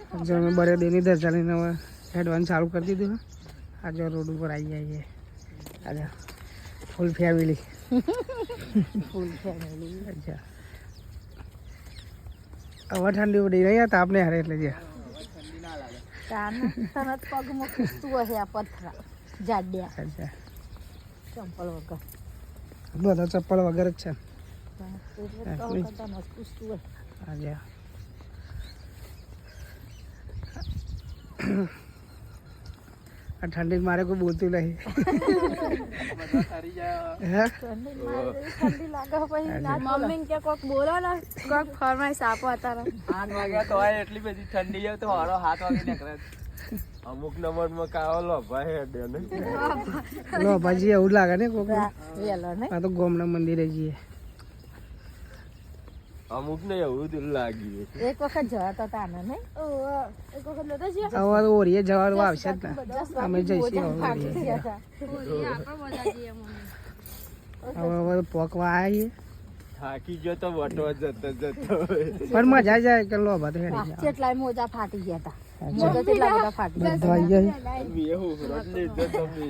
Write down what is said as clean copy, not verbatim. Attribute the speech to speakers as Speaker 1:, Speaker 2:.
Speaker 1: જો અમે બરેડીની ધજા લઈને હવે હેડવાનું ચાલુ કરી દીધું. આજે રોડ ઉપર આવી જઈએ. આજે ફૂલ ફેમિલી. અચ્છા હવે ઠંડી ઉડી રહી હતા આપણે હારે એટલે જે બધા ચપ્પલ વગર જ છે. આજે આ ઠંડી મારે કોઈ બોલતું નહીં.
Speaker 2: મમ્મી કે કોક બોલો ને કોક ફરમાઈશ આપો અત્યારે
Speaker 3: 8 વાગ્યા તો હોય એટલી બધી ઠંડી જાય તો હારો 7 વાગે નીકળે. અમુક નંબરમાં કાવો લો ભાઈ હેડે ને
Speaker 1: લો ભાજી એવું લાગે ને કોક
Speaker 2: વેલો ને
Speaker 1: આ તો ગોમના મંદિરે જઈએ.
Speaker 3: અમુક ને એવું જ લાગ્યું.
Speaker 2: એક વખત જવા તો તાને ને એક વખત લેતા જઈએ
Speaker 1: હવે તો ઓરીએ જવાનું આવશે જ ને. અમે જઈશું હવે પોકવા આવીએ.
Speaker 3: થાકી ગયો તો વટો જતો
Speaker 1: પણ મજા જાય કે લો ભાત હેડી જાય.
Speaker 2: કેટલાય મોજા ફાટી ગયા હતા. મોજા કેટલા બધા ફાટી ગયા.
Speaker 1: બધા આવી જાય.
Speaker 3: મેં હું રડ લીધો તમે